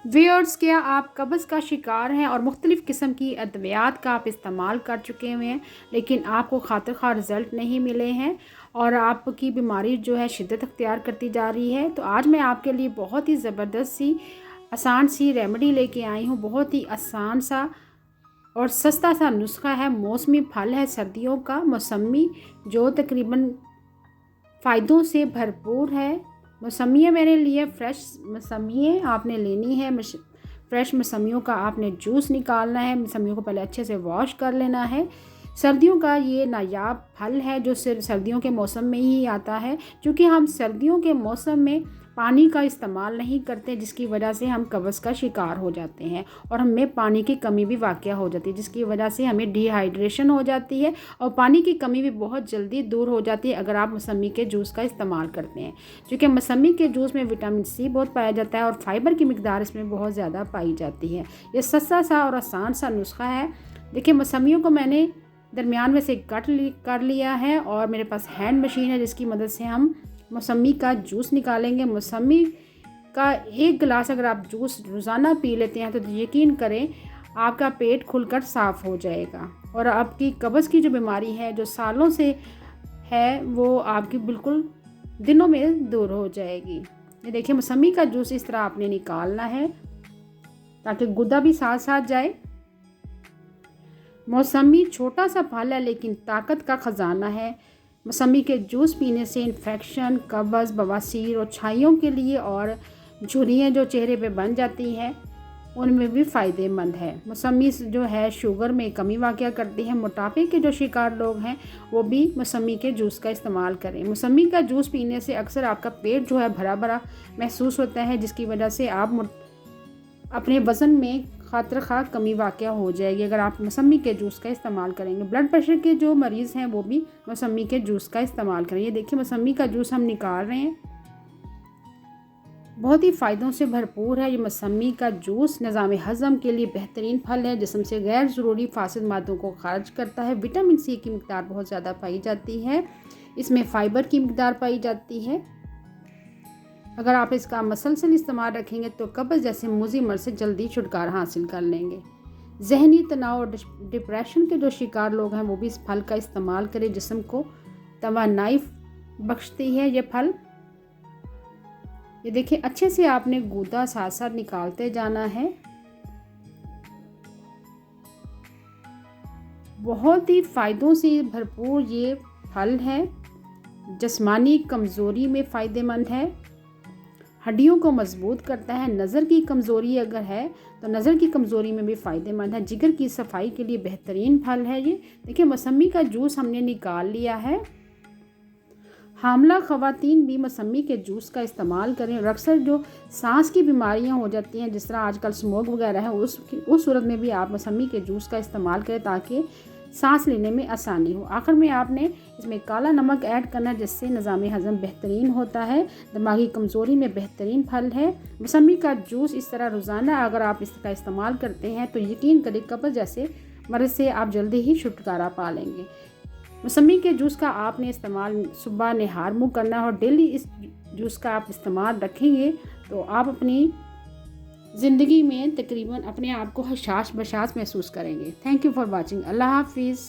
Viewers, क्या आप कब्ज़ का शिकार हैं और मुख्तलिफ़ किस्म की अद्वियात का आप इस्तेमाल कर चुके हुए हैं, लेकिन आपको खातिर खा रिज़ल्ट नहीं मिले हैं और आपकी बीमारी जो है शिद्दत अख्तियार करती जा रही है? तो आज मैं आपके लिए बहुत ही ज़बरदस्त सी आसान सी रेमेडी लेके आई हूँ। बहुत ही आसान सा और सस्ता सा नुस्खा है। मौसमी फल है सर्दियों का मौसमी, जो तकरीबन फ़ायदों से भरपूर है। मौसमियाँ मैंने लिए फ्रेश मौसमियाँ आपने लेनी है। फ्रेश मौसमियों का आपने जूस निकालना है। मौसमियों को पहले अच्छे से वॉश कर लेना है। सर्दियों का ये नायाब फल है जो सिर्फ सर्दियों के मौसम में ही आता है, क्योंकि हम सर्दियों के मौसम में पानी का इस्तेमाल नहीं करते, जिसकी वजह से हम कब्ज़ का शिकार हो जाते हैं और हमें पानी की कमी भी वाक़या हो जाती है, जिसकी वजह से हमें डिहाइड्रेशन हो जाती है और पानी की कमी भी बहुत जल्दी दूर हो जाती है अगर आप मौसमी के जूस का इस्तेमाल करते हैं। क्योंकि मौसमी के जूस में विटामिन सी बहुत पाया जाता है और फाइबर की मिकदार इसमें बहुत ज़्यादा पाई जाती है। ये सस्ता सा और आसान सा नुस्खा है। देखिए, मौसमियों को मैंने दरमियान में से कर लिया है और मेरे पास हैंड मशीन है, जिसकी मदद से हम मौसमी का जूस निकालेंगे। मौसमी का 1 गिलास अगर आप जूस रोज़ाना पी लेते हैं तो यकीन करें आपका पेट खुलकर साफ़ हो जाएगा और आपकी कब्ज़ की जो बीमारी है, जो सालों से है, वो आपकी बिल्कुल दिनों में दूर हो जाएगी। ये देखिए, मौसमी का जूस इस तरह आपने निकालना है ताकि गुदा भी साथ साथ जाए। मौसमी छोटा सा फल है लेकिन ताकत का ख़जाना है। मौसमी के जूस पीने से इन्फेक्शन, कब्ज़, बवासीर और छाइयों के लिए और झुर्रियाँ जो चेहरे पे बन जाती हैं उनमें भी फ़ायदेमंद है। मौसमी जो है शुगर में कमी वाक़या करती है। मोटापे के जो शिकार लोग हैं वो भी मौसमी के जूस का इस्तेमाल करें। मौसमी का जूस पीने से अक्सर आपका पेट जो है भरा भरा महसूस होता है, जिसकी वजह से आप अपने वज़न में खातिर खा कमी वाक़या हो जाएगी अगर आप मौसमी के जूस का इस्तेमाल करेंगे। ब्लड प्रेशर के जो मरीज़ हैं वो भी मौसमी के जूस का इस्तेमाल करें। ये देखिए, मौसमी का जूस हम निकाल रहे हैं। बहुत ही फ़ायदों से भरपूर है। ये मौसमी का जूस निज़ाम हज़म के लिए बेहतरीन फल है। जिस्म से गैर ज़रूरी फासिद मादों को खारिज करता है। विटामिन सी की मिकदार बहुत ज़्यादा पाई जाती है। इसमें फ़ाइबर की मिकदार पाई जाती है। अगर आप इसका मसलसल इस्तेमाल रखेंगे तो कब्ज़ जैसे मुज़ी मर्ज़ से जल्दी छुटकारा हासिल कर लेंगे। ज़हनी तनाव और डिप्रेशन के जो शिकार लोग हैं वो भी इस फल का इस्तेमाल करें। जिस्म को तवानाई बख्शती है ये फल। ये देखिए, अच्छे से आपने गूदा साथ साथ निकालते जाना है। बहुत ही फ़ायदों से भरपूर ये फल है। जिस्मानी कमज़ोरी में फ़ायदेमंद है। हड्डियों को मजबूत करता है। नज़र की कमज़ोरी अगर है तो नज़र की कमज़ोरी में भी फ़ायदेमंद है। जिगर की सफाई के लिए बेहतरीन फल है ये। देखिए, मौसमी का जूस हमने निकाल लिया है। हामला ख़वातीन भी मौसमी के जूस का इस्तेमाल करें और अक्सर जो सांस की बीमारियां हो जाती हैं, जिस तरह आजकल स्मोक वगैरह है, उस सूरत में भी आप मौसमी के जूस का इस्तेमाल करें ताकि सांस लेने में आसानी हो। आखिर में आपने इसमें काला नमक ऐड करना, जिससे निज़ाम हज़म बेहतरीन होता है। दिमागी कमज़ोरी में बेहतरीन फल है। मौसमी का जूस इस तरह रोज़ाना अगर आप इसका इस्तेमाल करते हैं तो यकीन करें कब्ज़ जैसे मर्ज़ से आप जल्दी ही छुटकारा पा लेंगे। मौसमी के जूस का आपने इस्तेमाल सुबह नहार मुँह करना है और डेली इस जूस का आप इस्तेमाल रखेंगे तो आप अपनी ज़िंदगी में तकरीबन अपने आप को हशाश बशाश महसूस करेंगे। Thank you for watching. अल्लाह हाफिज़।